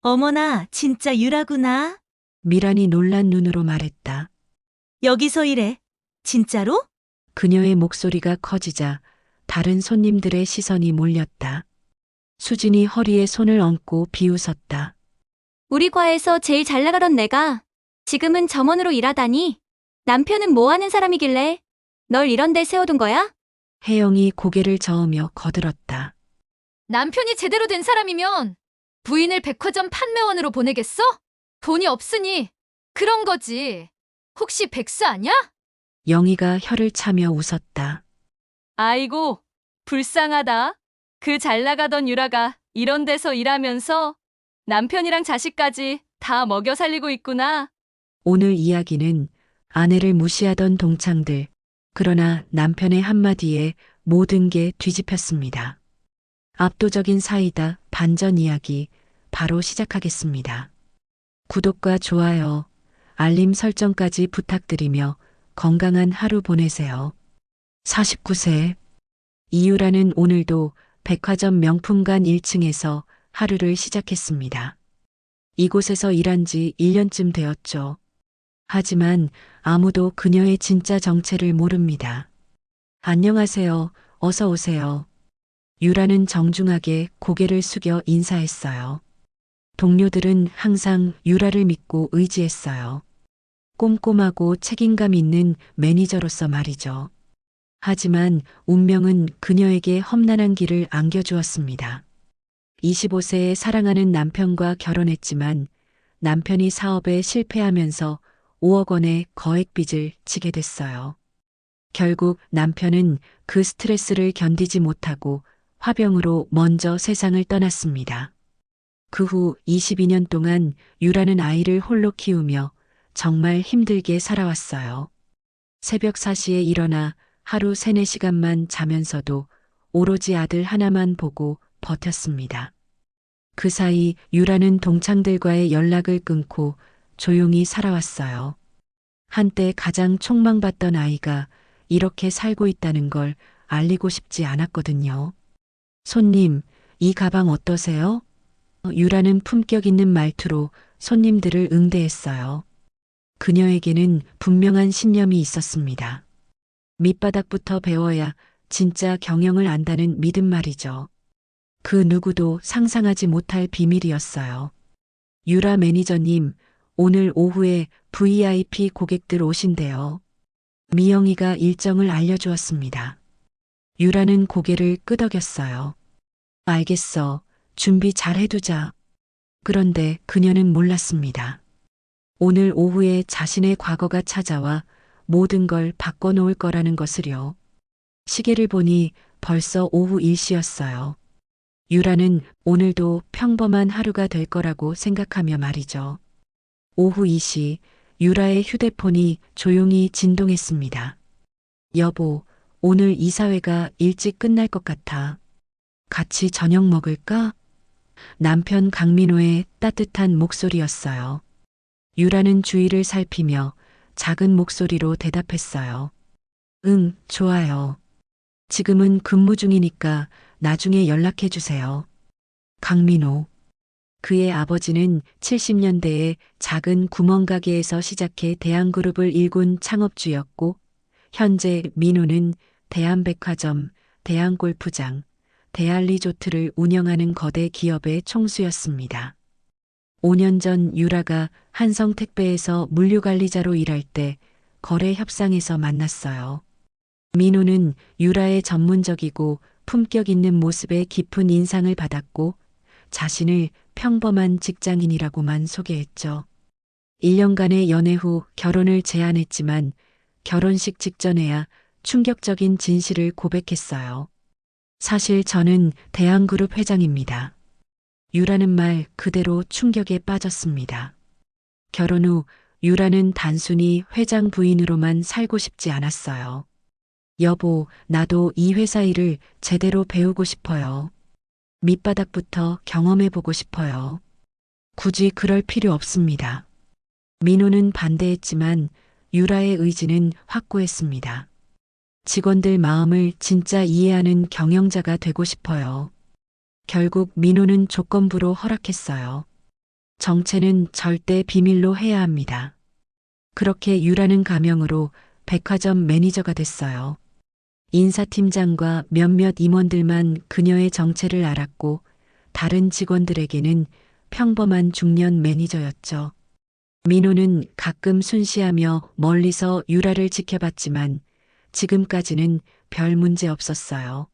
어머나, 진짜 유라구나. 미란이 놀란 눈으로 말했다. 여기서 일해. 진짜로? 그녀의 목소리가 커지자 다른 손님들의 시선이 몰렸다. 수진이 허리에 손을 얹고 비웃었다. 우리 과에서 제일 잘 나가던 내가 지금은 점원으로 일하다니. 남편은 뭐 하는 사람이길래 널 이런 데 세워둔 거야? 혜영이 고개를 저으며 거들었다. 남편이 제대로 된 사람이면 부인을 백화점 판매원으로 보내겠어? 돈이 없으니 그런 거지. 혹시 백수 아냐? 영희가 혀를 차며 웃었다. 아이고, 불쌍하다. 그 잘 나가던 유라가 이런 데서 일하면서 남편이랑 자식까지 다 먹여 살리고 있구나. 오늘 이야기는 아내를 무시하던 동창들, 그러나 남편의 한마디에 모든 게 뒤집혔습니다. 압도적인 사이다 반전 이야기 바로 시작하겠습니다. 구독과 좋아요, 알림 설정까지 부탁드리며 건강한 하루 보내세요. 49세 이유라는 오늘도 백화점 명품관 1층에서 하루를 시작했습니다. 이곳에서 일한 지 1년쯤 되었죠. 하지만 아무도 그녀의 진짜 정체를 모릅니다. 안녕하세요. 어서 오세요. 유라는 정중하게 고개를 숙여 인사했어요. 동료들은 항상 유라를 믿고 의지했어요. 꼼꼼하고 책임감 있는 매니저로서 말이죠. 하지만 운명은 그녀에게 험난한 길을 안겨주었습니다. 25세에 사랑하는 남편과 결혼했지만 남편이 사업에 실패하면서 5억 원의 거액빚을 지게 됐어요. 결국 남편은 그 스트레스를 견디지 못하고 화병으로 먼저 세상을 떠났습니다. 그 후 22년 동안 유라는 아이를 홀로 키우며 정말 힘들게 살아왔어요. 새벽 4시에 일어나 하루 3, 4시간만 자면서도 오로지 아들 하나만 보고 버텼습니다. 그 사이 유라는 동창들과의 연락을 끊고 조용히 살아왔어요. 한때 가장 촉망받던 아이가 이렇게 살고 있다는 걸 알리고 싶지 않았거든요. 손님, 이 가방 어떠세요? 유라는 품격 있는 말투로 손님들을 응대했어요. 그녀에게는 분명한 신념이 있었습니다. 밑바닥부터 배워야 진짜 경영을 안다는 믿음 말이죠. 그 누구도 상상하지 못할 비밀이었어요. 유라 매니저님, 오늘 오후에 VIP 고객들 오신대요. 미영이가 일정을 알려주었습니다. 유라는 고개를 끄덕였어요. 알겠어. 준비 잘 해두자. 그런데 그녀는 몰랐습니다. 오늘 오후에 자신의 과거가 찾아와 모든 걸 바꿔놓을 거라는 것을요. 시계를 보니 벌써 오후 1시였어요. 유라는 오늘도 평범한 하루가 될 거라고 생각하며 말이죠. 오후 2시 유라의 휴대폰이 조용히 진동했습니다. 여보, 오늘 이사회가 일찍 끝날 것 같아. 같이 저녁 먹을까? 남편 강민호의 따뜻한 목소리였어요. 유라는 주위를 살피며 작은 목소리로 대답했어요. 응, 좋아요. 지금은 근무 중이니까 나중에 연락해 주세요. 강민호. 그의 아버지는 70년대에 작은 구멍가게에서 시작해 대한그룹을 일군 창업주였고, 현재 민호는 대한백화점, 대한골프장, 대한리조트를 운영하는 거대 기업의 총수였습니다. 5년 전 유라가 한성택배에서 물류관리자로 일할 때 거래 협상에서 만났어요. 민호는 유라의 전문적이고 품격 있는 모습에 깊은 인상을 받았고 자신을 평범한 직장인이라고만 소개했죠. 1년간의 연애 후 결혼을 제안했지만 결혼식 직전에야 충격적인 진실을 고백했어요. 사실 저는 대한그룹 회장입니다. 유라는 말 그대로 충격에 빠졌습니다. 결혼 후 유라는 단순히 회장 부인으로만 살고 싶지 않았어요. 여보, 나도 이 회사 일을 제대로 배우고 싶어요. 밑바닥부터 경험해보고 싶어요. 굳이 그럴 필요 없습니다. 민호는 반대했지만 유라의 의지는 확고했습니다. 직원들 마음을 진짜 이해하는 경영자가 되고 싶어요. 결국 민호는 조건부로 허락했어요. 정체는 절대 비밀로 해야 합니다. 그렇게 유라는 가명으로 백화점 매니저가 됐어요. 인사팀장과 몇몇 임원들만 그녀의 정체를 알았고 다른 직원들에게는 평범한 중년 매니저였죠. 민호는 가끔 순시하며 멀리서 유라를 지켜봤지만 지금까지는 별 문제 없었어요.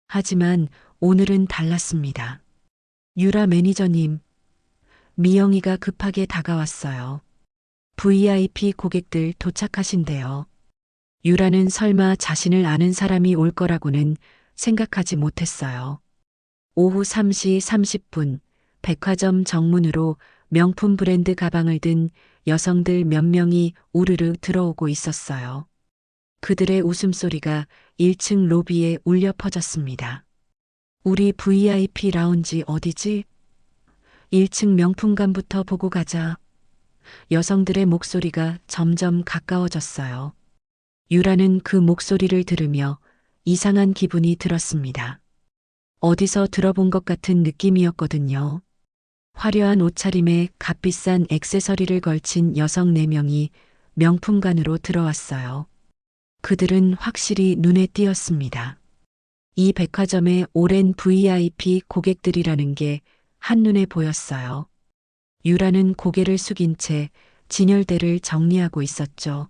하지만 오늘은 달랐습니다. 유라 매니저님, 미영이가 급하게 다가왔어요. VIP 고객들 도착하신대요. 유라는 설마 자신을 아는 사람이 올 거라고는 생각하지 못했어요. 오후 3시 30분 백화점 정문으로 명품 브랜드 가방을 든 여성들 몇 명이 우르르 들어오고 있었어요. 그들의 웃음소리가 1층 로비에 울려 퍼졌습니다. 우리 VIP 라운지 어디지? 1층 명품관부터 보고 가자. 여성들의 목소리가 점점 가까워졌어요. 유라는 그 목소리를 들으며 이상한 기분이 들었습니다. 어디서 들어본 것 같은 느낌이었거든요. 화려한 옷차림에 값비싼 액세서리를 걸친 여성 4명이 명품관으로 들어왔어요. 그들은 확실히 눈에 띄었습니다. 이 백화점의 오랜 VIP 고객들이라는 게 한눈에 보였어요. 유라는 고개를 숙인 채 진열대를 정리하고 있었죠.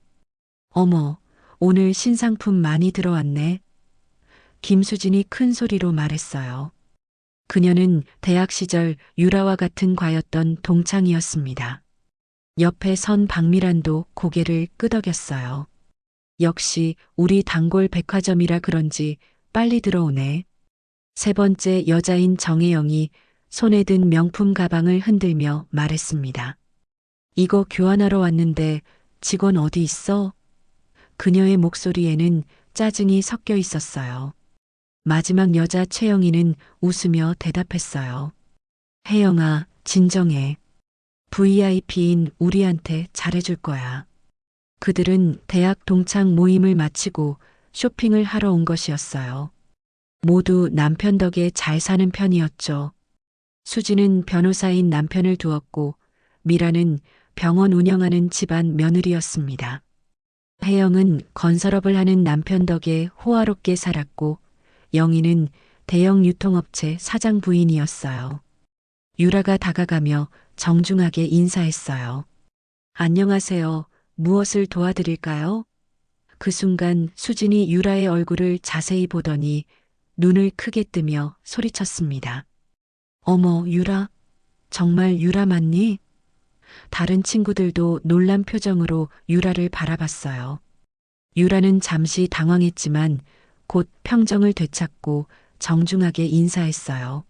어머, 오늘 신상품 많이 들어왔네. 김수진이 큰 소리로 말했어요. 그녀는 대학 시절 유라와 같은 과였던 동창이었습니다. 옆에 선 박미란도 고개를 끄덕였어요. 역시 우리 단골 백화점이라 그런지 빨리 들어오네. 세 번째 여자인 정혜영이 손에 든 명품 가방을 흔들며 말했습니다. 이거 교환하러 왔는데 직원 어디 있어? 그녀의 목소리에는 짜증이 섞여 있었어요. 마지막 여자 최영희는 웃으며 대답했어요. 혜영아, 진정해. VIP인 우리한테 잘해줄 거야. 그들은 대학 동창 모임을 마치고 쇼핑을 하러 온 것이었어요. 모두 남편 덕에 잘 사는 편이었죠. 수지는 변호사인 남편을 두었고 미라는 병원 운영하는 집안 며느리였습니다. 혜영은 건설업을 하는 남편 덕에 호화롭게 살았고 영희는 대형 유통업체 사장 부인이었어요. 유라가 다가가며 정중하게 인사했어요. 안녕하세요. 무엇을 도와드릴까요? 그 순간 수진이 유라의 얼굴을 자세히 보더니 눈을 크게 뜨며 소리쳤습니다. 어머, 유라. 정말 유라 맞니? 다른 친구들도 놀란 표정으로 유라를 바라봤어요. 유라는 잠시 당황했지만 곧 평정을 되찾고 정중하게 인사했어요.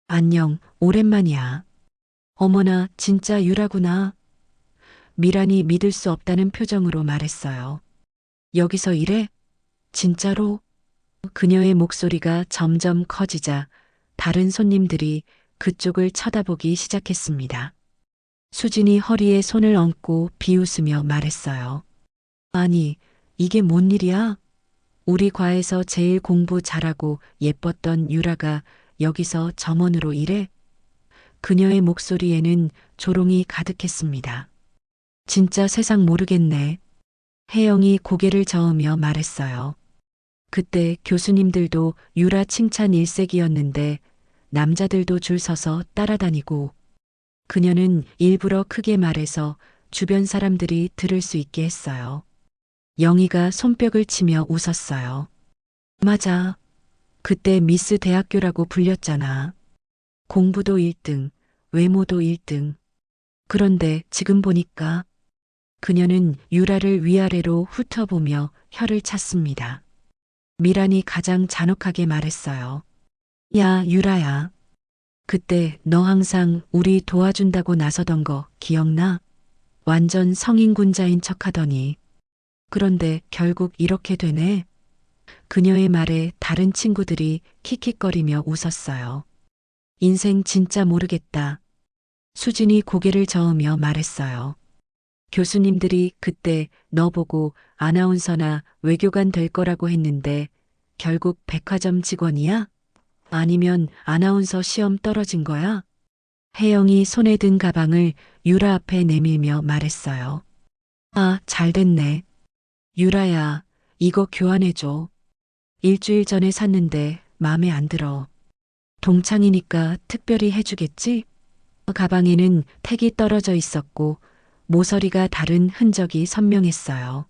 안녕, 오랜만이야. 어머나, 진짜 유라구나. 미란이 믿을 수 없다는 표정으로 말했어요. 여기서 일해? 진짜로? 그녀의 목소리가 점점 커지자 다른 손님들이 그쪽을 쳐다보기 시작했습니다. 수진이 허리에 손을 얹고 비웃으며 말했어요. 아니, 이게 뭔 일이야? 우리 과에서 제일 공부 잘하고 예뻤던 유라가 여기서 점원으로 일해? 그녀의 목소리에는 조롱이 가득했습니다. 진짜 세상 모르겠네. 혜영이 고개를 저으며 말했어요. 그때 교수님들도 유라 칭찬 일색이었는데 남자들도 줄 서서 따라다니고 그녀는 일부러 크게 말해서 주변 사람들이 들을 수 있게 했어요. 영희가 손뼉을 치며 웃었어요. 맞아. 그때 미스 대학교라고 불렸잖아. 공부도 1등, 외모도 1등. 그런데 지금 보니까 그녀는 유라를 위아래로 훑어보며 혀를 찼습니다. 미란이 가장 잔혹하게 말했어요. 야, 유라야. 그때 너 항상 우리 도와준다고 나서던 거 기억나? 완전 성인군자인 척하더니. 그런데 결국 이렇게 되네. 그녀의 말에 다른 친구들이 킥킥거리며 웃었어요. 인생 진짜 모르겠다. 수진이 고개를 저으며 말했어요. 교수님들이 그때 너 보고 아나운서나 외교관 될 거라고 했는데 결국 백화점 직원이야? 아니면 아나운서 시험 떨어진 거야? 혜영이 손에 든 가방을 유라 앞에 내밀며 말했어요. 아, 잘 됐네. 유라야, 이거 교환해줘. 일주일 전에 샀는데 마음에 안 들어. 동창이니까 특별히 해주겠지? 가방에는 택이 떨어져 있었고 모서리가 다른 흔적이 선명했어요.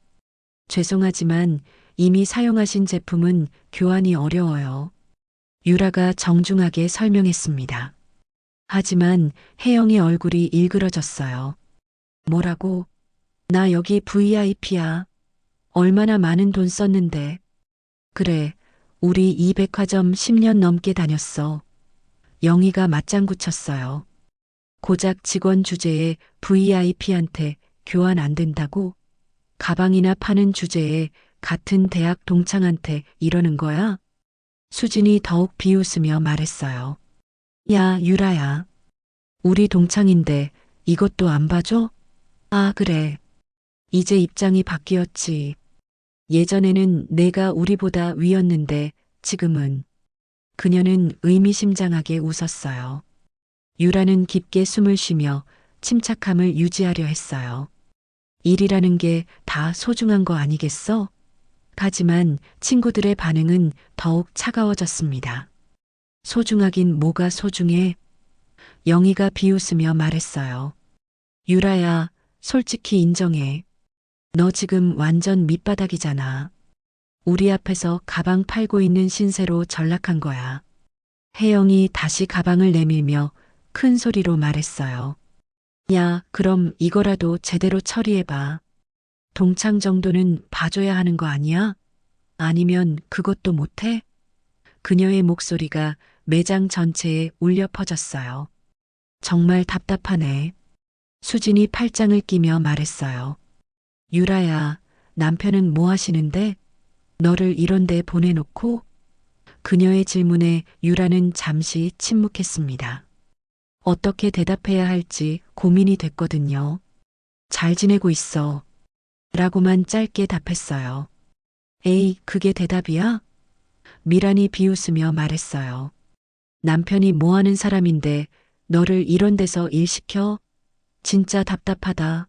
죄송하지만 이미 사용하신 제품은 교환이 어려워요. 유라가 정중하게 설명했습니다. 하지만 혜영의 얼굴이 일그러졌어요. 뭐라고? 나 여기 VIP야. 얼마나 많은 돈 썼는데. 그래, 우리 이 백화점 10년 넘게 다녔어. 영희가 맞장구 쳤어요. 고작 직원 주제에 VIP한테 교환 안 된다고? 가방이나 파는 주제에 같은 대학 동창한테 이러는 거야? 수진이 더욱 비웃으며 말했어요. 야, 유라야. 우리 동창인데 이것도 안 봐줘? 아, 그래. 이제 입장이 바뀌었지. 예전에는 내가 우리보다 위였는데 지금은. 그녀는 의미심장하게 웃었어요. 유라는 깊게 숨을 쉬며 침착함을 유지하려 했어요. 일이라는 게 다 소중한 거 아니겠어? 하지만 친구들의 반응은 더욱 차가워졌습니다. 소중하긴 뭐가 소중해? 영희가 비웃으며 말했어요. 유라야, 솔직히 인정해. 너 지금 완전 밑바닥이잖아. 우리 앞에서 가방 팔고 있는 신세로 전락한 거야. 혜영이 다시 가방을 내밀며 큰 소리로 말했어요. 야, 그럼 이거라도 제대로 처리해봐. 동창 정도는 봐줘야 하는 거 아니야? 아니면 그것도 못해? 그녀의 목소리가 매장 전체에 울려 퍼졌어요. 정말 답답하네. 수진이 팔짱을 끼며 말했어요. 유라야, 남편은 뭐 하시는데? 너를 이런 데 보내놓고? 그녀의 질문에 유라는 잠시 침묵했습니다. 어떻게 대답해야 할지 고민이 됐거든요. 잘 지내고 있어. 라고만 짧게 답했어요. 에이, 그게 대답이야? 미란이 비웃으며 말했어요. 남편이 뭐 하는 사람인데 너를 이런 데서 일 시켜? 진짜 답답하다.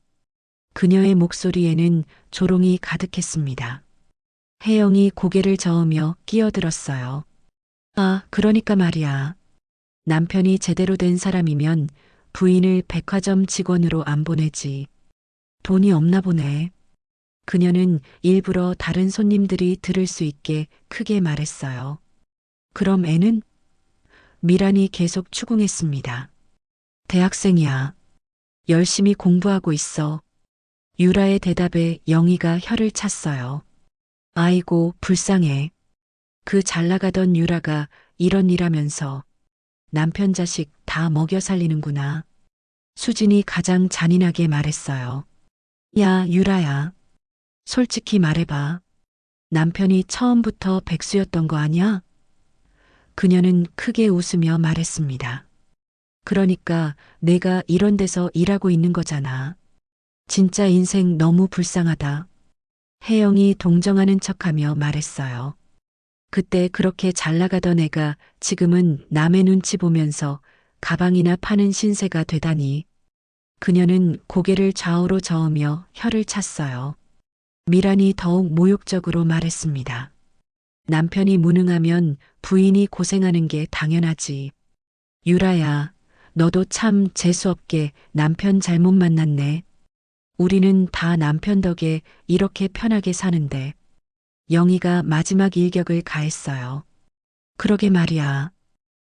그녀의 목소리에는 조롱이 가득했습니다. 혜영이 고개를 저으며 끼어들었어요. 아, 그러니까 말이야. 남편이 제대로 된 사람이면 부인을 백화점 직원으로 안 보내지. 돈이 없나 보네. 그녀는 일부러 다른 손님들이 들을 수 있게 크게 말했어요. 그럼 애는? 미란이 계속 추궁했습니다. 대학생이야. 열심히 공부하고 있어. 유라의 대답에 영희가 혀를 찼어요. 아이고, 불쌍해. 그 잘나가던 유라가 이런 일하면서 남편 자식 다 먹여 살리는구나. 수진이 가장 잔인하게 말했어요. 야, 유라야. 솔직히 말해봐. 남편이 처음부터 백수였던 거 아니야? 그녀는 크게 웃으며 말했습니다. 그러니까 내가 이런 데서 일하고 있는 거잖아. 진짜 인생 너무 불쌍하다. 혜영이 동정하는 척하며 말했어요. 그때 그렇게 잘 나가던 애가 지금은 남의 눈치 보면서 가방이나 파는 신세가 되다니. 그녀는 고개를 좌우로 저으며 혀를 찼어요. 미란이 더욱 모욕적으로 말했습니다. 남편이 무능하면 부인이 고생하는 게 당연하지. 유라야, 너도 참 재수없게 남편 잘못 만났네. 우리는 다 남편 덕에 이렇게 편하게 사는데. 영희가 마지막 일격을 가했어요. 그러게 말이야.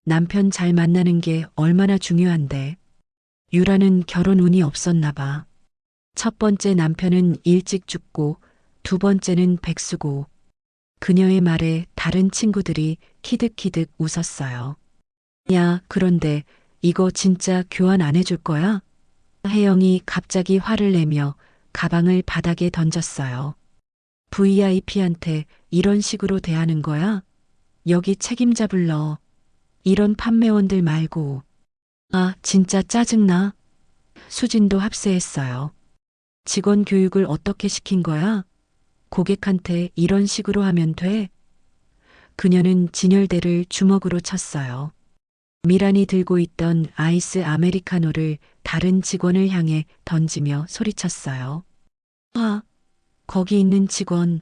남편 잘 만나는 게 얼마나 중요한데. 유라는 결혼 운이 없었나 봐. 첫 번째 남편은 일찍 죽고 두 번째는 백수고. 그녀의 말에 다른 친구들이 키득키득 웃었어요. 야, 그런데 이거 진짜 교환 안 해줄 거야? 혜영이 갑자기 화를 내며 가방을 바닥에 던졌어요. VIP한테 이런 식으로 대하는 거야? 여기 책임자 불러. 이런 판매원들 말고. 아, 진짜 짜증나. 수진도 합세했어요. 직원 교육을 어떻게 시킨 거야? 고객한테 이런 식으로 하면 돼? 그녀는 진열대를 주먹으로 쳤어요. 미란이 들고 있던 아이스 아메리카노를 다른 직원을 향해 던지며 소리쳤어요. 아, 거기 있는 직원,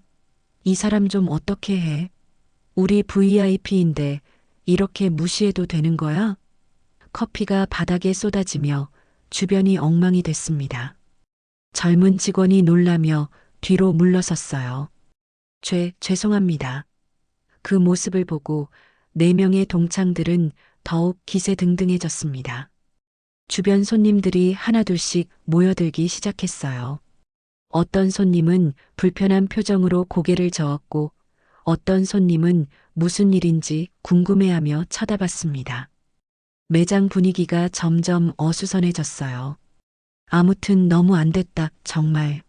이 사람 좀 어떻게 해? 우리 VIP인데 이렇게 무시해도 되는 거야? 커피가 바닥에 쏟아지며 주변이 엉망이 됐습니다. 젊은 직원이 놀라며 뒤로 물러섰어요. 죄송합니다. 그 모습을 보고 4명의 동창들은 더욱 기세등등해졌습니다. 주변 손님들이 하나둘씩 모여들기 시작했어요. 어떤 손님은 불편한 표정으로 고개를 저었고 어떤 손님은 무슨 일인지 궁금해하며 쳐다봤습니다. 매장 분위기가 점점 어수선해졌어요. 아무튼 너무 안 됐다, 정말.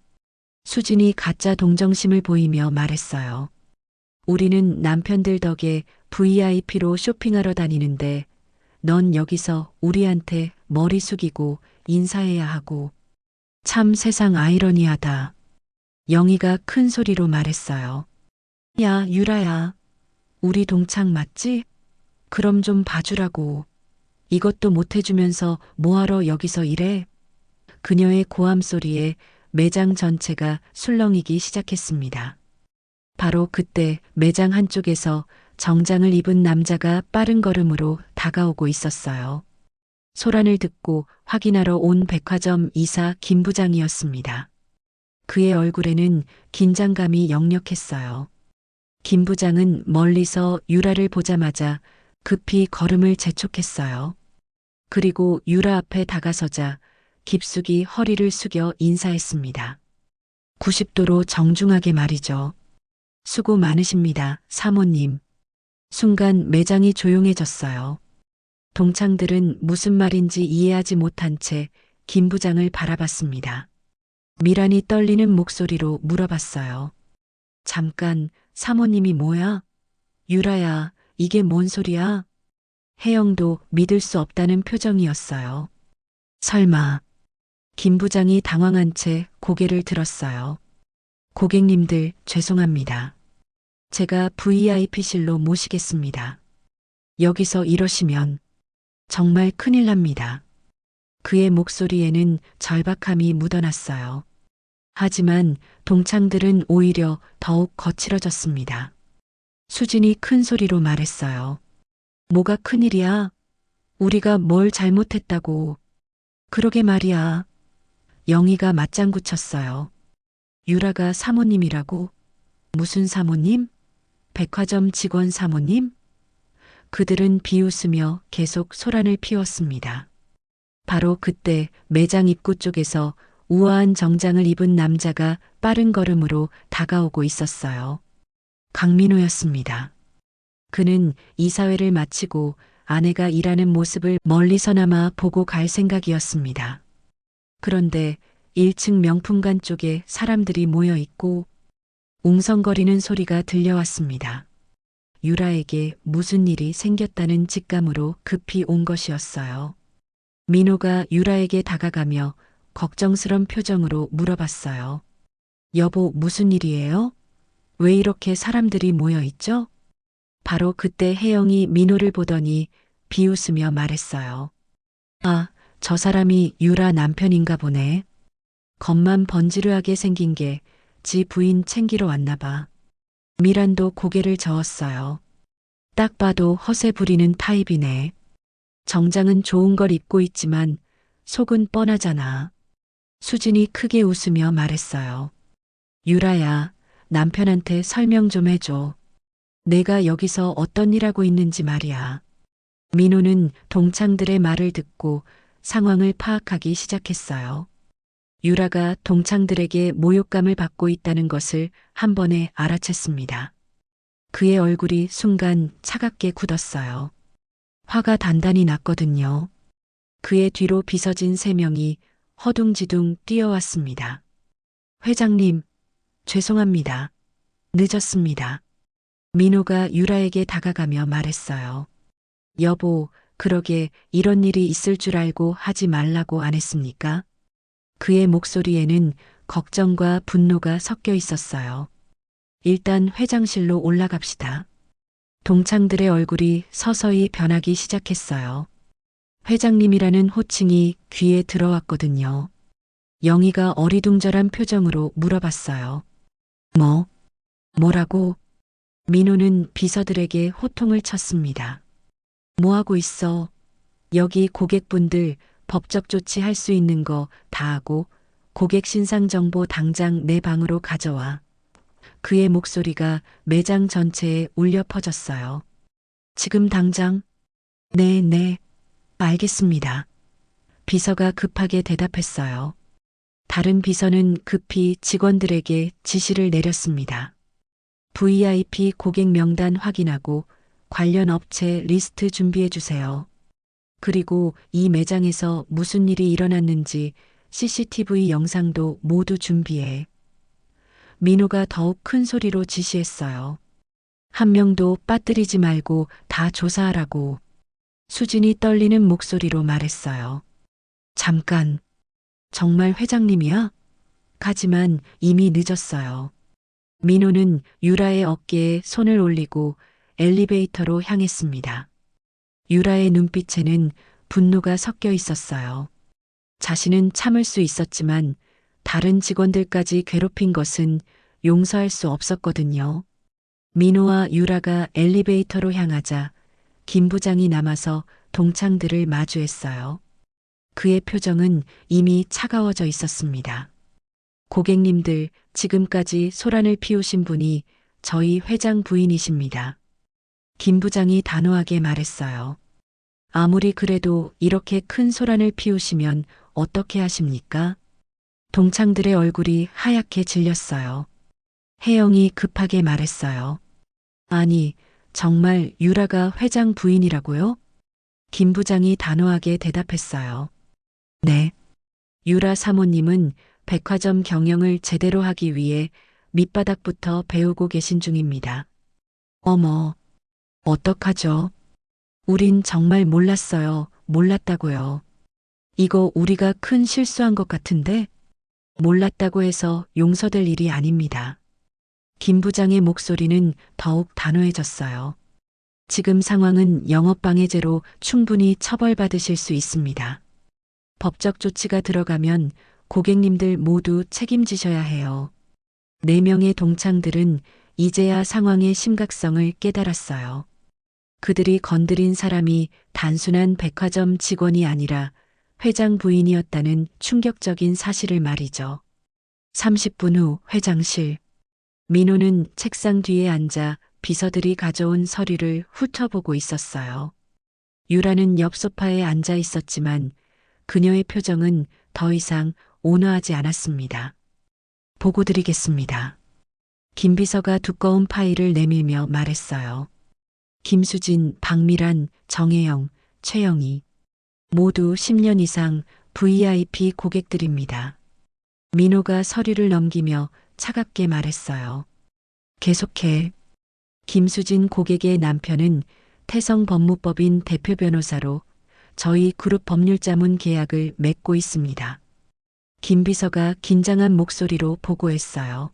수진이 가짜 동정심을 보이며 말했어요. 우리는 남편들 덕에 VIP로 쇼핑하러 다니는데 넌 여기서 우리한테 머리 숙이고 인사해야 하고. 참 세상 아이러니하다. 영희가 큰 소리로 말했어요. 야, 유라야. 우리 동창 맞지? 그럼 좀 봐주라고. 이것도 못 해주면서 뭐하러 여기서 일해? 그녀의 고함 소리에 매장 전체가 술렁이기 시작했습니다. 바로 그때 매장 한쪽에서 정장을 입은 남자가 빠른 걸음으로 다가오고 있었어요. 소란을 듣고 확인하러 온 백화점 이사 김 부장이었습니다. 그의 얼굴에는 긴장감이 역력했어요. 김 부장은 멀리서 유라를 보자마자 급히 걸음을 재촉했어요. 그리고 유라 앞에 다가서자 깊숙이 허리를 숙여 인사했습니다. 90도로 정중하게 말이죠. 수고 많으십니다, 사모님. 순간 매장이 조용해졌어요. 동창들은 무슨 말인지 이해하지 못한 채 김 부장을 바라봤습니다. 미란이 떨리는 목소리로 물어봤어요. 잠깐, 사모님이 뭐야? 유라야, 이게 뭔 소리야? 혜영도 믿을 수 없다는 표정이었어요. 설마. 김 부장이 당황한 채 고개를 들었어요. 고객님들, 죄송합니다. 제가 VIP실로 모시겠습니다. 여기서 이러시면 정말 큰일 납니다. 그의 목소리에는 절박함이 묻어났어요. 하지만 동창들은 오히려 더욱 거칠어졌습니다. 수진이 큰 소리로 말했어요. 뭐가 큰일이야? 우리가 뭘 잘못했다고. 그러게 말이야. 영희가 맞장구 쳤어요. 유라가 사모님이라고? 무슨 사모님? 백화점 직원 사모님? 그들은 비웃으며 계속 소란을 피웠습니다. 바로 그때 매장 입구 쪽에서 우아한 정장을 입은 남자가 빠른 걸음으로 다가오고 있었어요. 강민호였습니다. 그는 이사회를 마치고 아내가 일하는 모습을 멀리서나마 보고 갈 생각이었습니다. 그런데 1층 명품관 쪽에 사람들이 모여 있고 웅성거리는 소리가 들려왔습니다. 유라에게 무슨 일이 생겼다는 직감으로 급히 온 것이었어요. 민호가 유라에게 다가가며 걱정스런 표정으로 물어봤어요. 여보, 무슨 일이에요? 왜 이렇게 사람들이 모여 있죠? 바로 그때 혜영이 민호를 보더니 비웃으며 말했어요. 아, 저 사람이 유라 남편인가 보네. 겉만 번지르하게 생긴 게 지 부인 챙기러 왔나 봐. 미란도 고개를 저었어요. 딱 봐도 허세 부리는 타입이네. 정장은 좋은 걸 입고 있지만 속은 뻔하잖아. 수진이 크게 웃으며 말했어요. 유라야, 남편한테 설명 좀 해줘. 내가 여기서 어떤 일 하고 있는지 말이야. 민호는 동창들의 말을 듣고 상황을 파악하기 시작했어요. 유라가 동창들에게 모욕감을 받고 있다는 것을 한 번에 알아챘습니다. 그의 얼굴이 순간 차갑게 굳었어요. 화가 단단히 났거든요. 그의 뒤로 비서진 3명이 허둥지둥 뛰어왔습니다. 회장님, 죄송합니다. 늦었습니다. 민호가 유라에게 다가가며 말했어요. 여보, 그러게 이런 일이 있을 줄 알고 하지 말라고 안 했습니까? 그의 목소리에는 걱정과 분노가 섞여 있었어요. 일단 회장실로 올라갑시다. 동창들의 얼굴이 서서히 변하기 시작했어요. 회장님이라는 호칭이 귀에 들어왔거든요. 영희가 어리둥절한 표정으로 물어봤어요. 뭐라고? 민호는 비서들에게 호통을 쳤습니다. 뭐하고 있어? 여기 고객분들 법적 조치할 수 있는 거 다 하고 고객 신상 정보 당장 내 방으로 가져와. 그의 목소리가 매장 전체에 울려 퍼졌어요. 지금 당장? 네, 알겠습니다. 비서가 급하게 대답했어요. 다른 비서는 급히 직원들에게 지시를 내렸습니다. VIP 고객 명단 확인하고 관련 업체 리스트 준비해 주세요. 그리고 이 매장에서 무슨 일이 일어났는지 CCTV 영상도 모두 준비해. 민호가 더욱 큰 소리로 지시했어요. 한 명도 빠뜨리지 말고 다 조사하라고. 수진이 떨리는 목소리로 말했어요. 잠깐. 정말 회장님이야? 하지만 이미 늦었어요. 민호는 유라의 어깨에 손을 올리고 엘리베이터로 향했습니다. 유라의 눈빛에는 분노가 섞여 있었어요. 자신은 참을 수 있었지만 다른 직원들까지 괴롭힌 것은 용서할 수 없었거든요. 민호와 유라가 엘리베이터로 향하자 김 부장이 남아서 동창들을 마주했어요. 그의 표정은 이미 차가워져 있었습니다. 고객님들, 지금까지 소란을 피우신 분이 저희 회장 부인이십니다. 김 부장이 단호하게 말했어요. 아무리 그래도 이렇게 큰 소란을 피우시면 어떻게 하십니까? 동창들의 얼굴이 하얗게 질렸어요. 혜영이 급하게 말했어요. 아니, 정말 유라가 회장 부인이라고요? 김 부장이 단호하게 대답했어요. 네. 유라 사모님은 백화점 경영을 제대로 하기 위해 밑바닥부터 배우고 계신 중입니다. 어머, 어떡하죠? 우린 정말 몰랐어요. 몰랐다고요. 이거 우리가 큰 실수한 것 같은데? 몰랐다고 해서 용서될 일이 아닙니다. 김 부장의 목소리는 더욱 단호해졌어요. 지금 상황은 영업방해죄로 충분히 처벌받으실 수 있습니다. 법적 조치가 들어가면 고객님들 모두 책임지셔야 해요. 4명의 동창들은 이제야 상황의 심각성을 깨달았어요. 그들이 건드린 사람이 단순한 백화점 직원이 아니라 회장 부인이었다는 충격적인 사실을 말이죠. 30분 후 회장실. 민호는 책상 뒤에 앉아 비서들이 가져온 서류를 훑어보고 있었어요. 유라는 옆 소파에 앉아 있었지만 그녀의 표정은 더 이상 온화하지 않았습니다. 보고 드리겠습니다. 김 비서가 두꺼운 파일을 내밀며 말했어요. 김수진, 박미란, 정혜영, 최영희. 모두 10년 이상 VIP 고객들입니다. 민호가 서류를 넘기며 차갑게 말했어요. 계속해. 김수진 고객의 남편은 태성법무법인 대표 변호사로 저희 그룹 법률자문 계약을 맺고 있습니다. 김 비서가 긴장한 목소리로 보고했어요.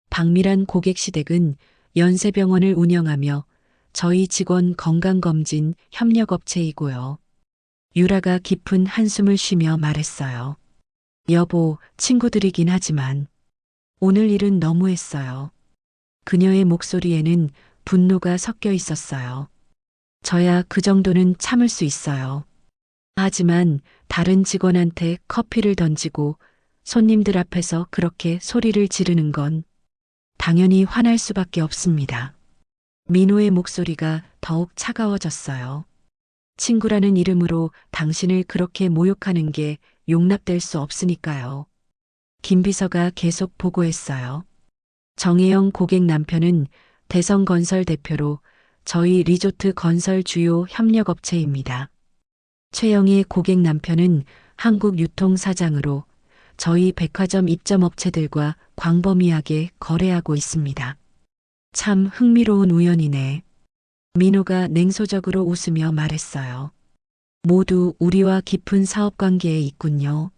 박미란 고객 시댁은 연세병원을 운영하며 저희 직원 건강검진 협력업체이고요. 유라가 깊은 한숨을 쉬며 말했어요. 여보, 친구들이긴 하지만 오늘 일은 너무했어요. 그녀의 목소리에는 분노가 섞여 있었어요. 저야 그 정도는 참을 수 있어요. 하지만 다른 직원한테 커피를 던지고 손님들 앞에서 그렇게 소리를 지르는 건 당연히 화날 수밖에 없습니다. 민호의 목소리가 더욱 차가워졌어요. 친구라는 이름으로 당신을 그렇게 모욕하는 게 용납될 수 없으니까요. 김 비서가 계속 보고했어요. 정혜영 고객 남편은 대성건설 대표로 저희 리조트 건설 주요 협력업체입니다. 최영희 고객 남편은 한국유통사장으로 저희 백화점 입점업체들과 광범위하게 거래하고 있습니다. 참 흥미로운 우연이네. 민호가 냉소적으로 웃으며 말했어요. 모두 우리와 깊은 사업관계에 있군요.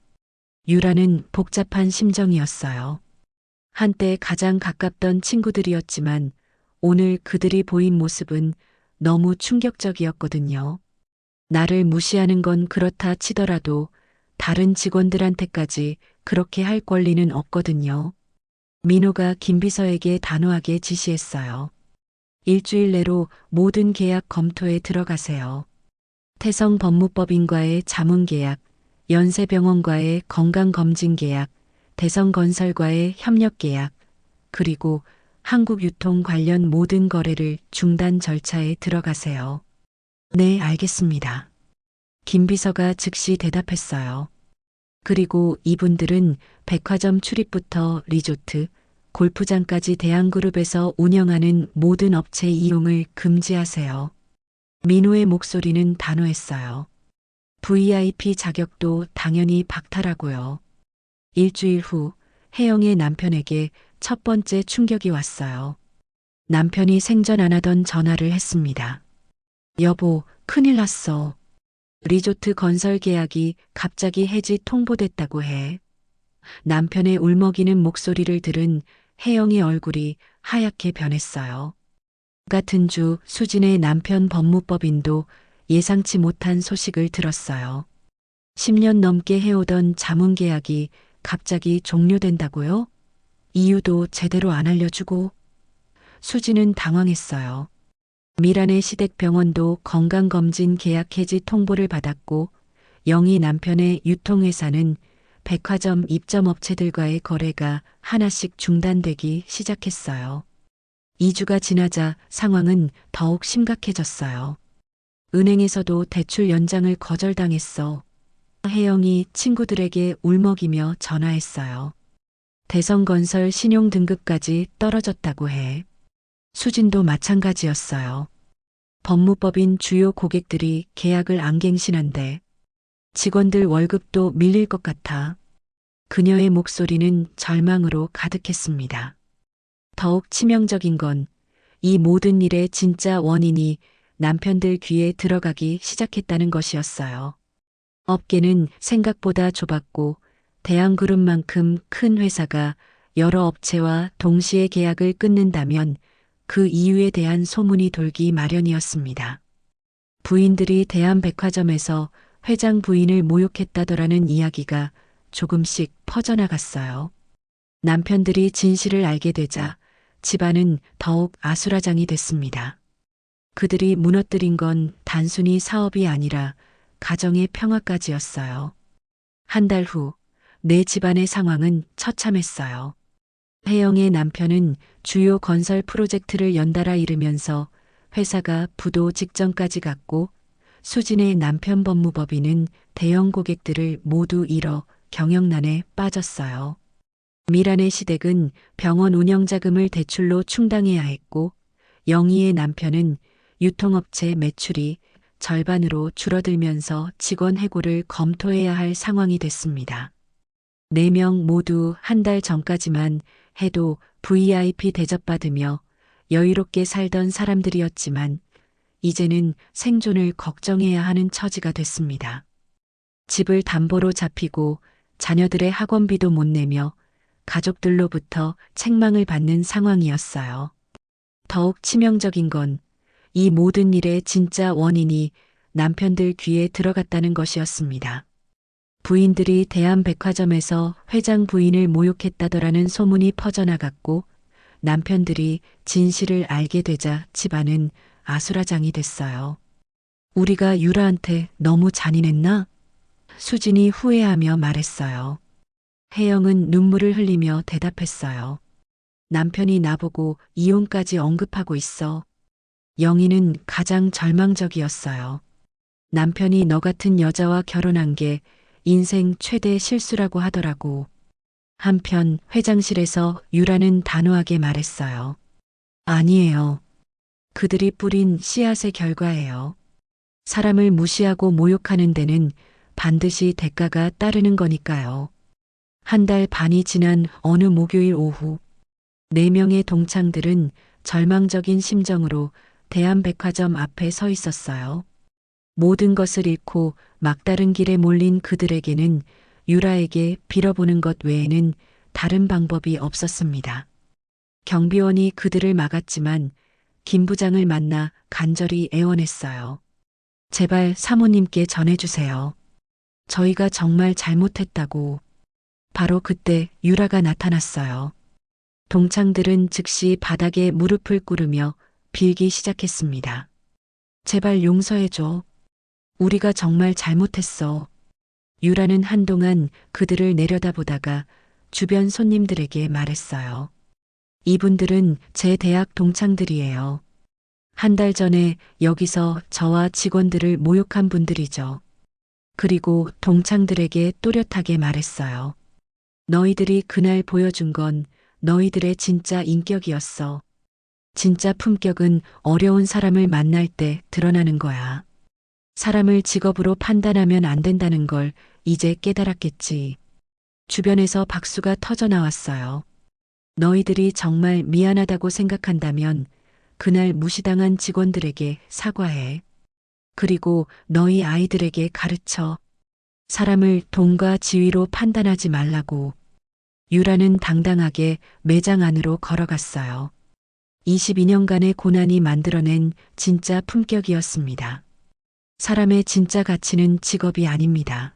유라는 복잡한 심정이었어요. 한때 가장 가깝던 친구들이었지만 오늘 그들이 보인 모습은 너무 충격적이었거든요. 나를 무시하는 건 그렇다 치더라도 다른 직원들한테까지 그렇게 할 권리는 없거든요. 민호가 김비서에게 단호하게 지시했어요. 일주일 내로 모든 계약 검토에 들어가세요. 태성 법무법인과의 자문계약, 연세병원과의 건강검진 계약, 대성건설과의 협력계약, 그리고 한국유통 관련 모든 거래를 중단 절차에 들어가세요. 네, 알겠습니다. 김 비서가 즉시 대답했어요. 그리고 이분들은 백화점 출입부터 리조트, 골프장까지 대한그룹에서 운영하는 모든 업체 이용을 금지하세요. 민호의 목소리는 단호했어요. VIP 자격도 당연히 박탈하고요. 일주일 후 혜영의 남편에게 첫 번째 충격이 왔어요. 남편이 생전 안 하던 전화를 했습니다. 여보, 큰일 났어. 리조트 건설 계약이 갑자기 해지 통보됐다고 해. 남편의 울먹이는 목소리를 들은 혜영의 얼굴이 하얗게 변했어요. 같은 주 수진의 남편 법무법인도 예상치 못한 소식을 들었어요. 10년 넘게 해오던 자문 계약이 갑자기 종료된다고요? 이유도 제대로 안 알려주고. 수진은 당황했어요. 미란의 시댁병원도 건강검진 계약 해지 통보를 받았고 영희 남편의 유통회사는 백화점 입점업체들과의 거래가 하나씩 중단되기 시작했어요. 2주가 지나자 상황은 더욱 심각해졌어요. 은행에서도 대출 연장을 거절당했어. 혜영이 친구들에게 울먹이며 전화했어요. 대성건설 신용등급까지 떨어졌다고 해. 수진도 마찬가지였어요. 법무법인 주요 고객들이 계약을 안 갱신한대. 직원들 월급도 밀릴 것 같아. 그녀의 목소리는 절망으로 가득했습니다. 더욱 치명적인 건 이 모든 일의 진짜 원인이 남편들 귀에 들어가기 시작했다는 것이었어요. 업계는 생각보다 좁았고 대한그룹만큼 큰 회사가 여러 업체와 동시에 계약을 끊는다면 그 이유에 대한 소문이 돌기 마련이었습니다. 부인들이 대한백화점에서 회장 부인을 모욕했다더라는 이야기가 조금씩 퍼져나갔어요. 남편들이 진실을 알게 되자 집안은 더욱 아수라장이 됐습니다. 그들이 무너뜨린 건 단순히 사업이 아니라 가정의 평화까지였어요. 한 달 후 내 집안의 상황은 처참했어요. 혜영의 남편은 주요 건설 프로젝트를 연달아 잃으면서 회사가 부도 직전까지 갔고 수진의 남편 법무법인은 대형 고객들을 모두 잃어 경영난에 빠졌어요. 미란의 시댁은 병원 운영 자금을 대출로 충당해야 했고 영희의 남편은 유통업체 매출이 절반으로 줄어들면서 직원 해고를 검토해야 할 상황이 됐습니다. 4명 모두 한 달 전까지만 해도 VIP 대접받으며 여유롭게 살던 사람들이었지만 이제는 생존을 걱정해야 하는 처지가 됐습니다. 집을 담보로 잡히고 자녀들의 학원비도 못 내며 가족들로부터 책망을 받는 상황이었어요. 더욱 치명적인 건 이 모든 일의 진짜 원인이 남편들 귀에 들어갔다는 것이었습니다. 부인들이 대한백화점에서 회장 부인을 모욕했다더라는 소문이 퍼져나갔고 남편들이 진실을 알게 되자 집안은 아수라장이 됐어요. 우리가 유라한테 너무 잔인했나? 수진이 후회하며 말했어요. 혜영은 눈물을 흘리며 대답했어요. 남편이 나보고 이혼까지 언급하고 있어. 영희는 가장 절망적이었어요. 남편이 너 같은 여자와 결혼한 게 인생 최대 실수라고 하더라고. 한편 회장실에서 유라는 단호하게 말했어요. 아니에요. 그들이 뿌린 씨앗의 결과예요. 사람을 무시하고 모욕하는 데는 반드시 대가가 따르는 거니까요. 한 달 반이 지난 어느 목요일 오후 4명의 동창들은 절망적인 심정으로 대한백화점 앞에 서 있었어요. 모든 것을 잃고 막다른 길에 몰린 그들에게는 유라에게 빌어보는 것 외에는 다른 방법이 없었습니다. 경비원이 그들을 막았지만 김 부장을 만나 간절히 애원했어요. 제발 사모님께 전해주세요. 저희가 정말 잘못했다고. 바로 그때 유라가 나타났어요. 동창들은 즉시 바닥에 무릎을 꿇으며 빌기 시작했습니다. 제발 용서해줘. 우리가 정말 잘못했어. 유라는 한동안 그들을 내려다보다가 주변 손님들에게 말했어요. 이분들은 제 대학 동창들이에요. 한 달 전에 여기서 저와 직원들을 모욕한 분들이죠. 그리고 동창들에게 또렷하게 말했어요. 너희들이 그날 보여준 건 너희들의 진짜 인격이었어. 진짜 품격은 어려운 사람을 만날 때 드러나는 거야. 사람을 직업으로 판단하면 안 된다는 걸 이제 깨달았겠지. 주변에서 박수가 터져 나왔어요. 너희들이 정말 미안하다고 생각한다면 그날 무시당한 직원들에게 사과해. 그리고 너희 아이들에게 가르쳐. 사람을 돈과 지위로 판단하지 말라고. 유라는 당당하게 매장 안으로 걸어갔어요. 22년간의 고난이 만들어낸 진짜 품격이었습니다. 사람의 진짜 가치는 직업이 아닙니다.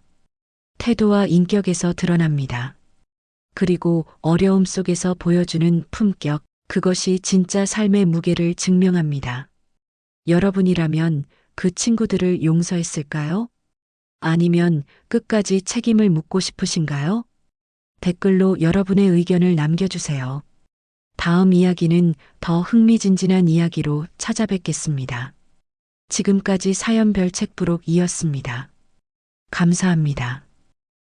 태도와 인격에서 드러납니다. 그리고 어려움 속에서 보여주는 품격, 그것이 진짜 삶의 무게를 증명합니다. 여러분이라면 그 친구들을 용서했을까요? 아니면 끝까지 책임을 묻고 싶으신가요? 댓글로 여러분의 의견을 남겨주세요. 다음 이야기는 더 흥미진진한 이야기로 찾아뵙겠습니다. 지금까지 사연별 책부록이었습니다. 감사합니다.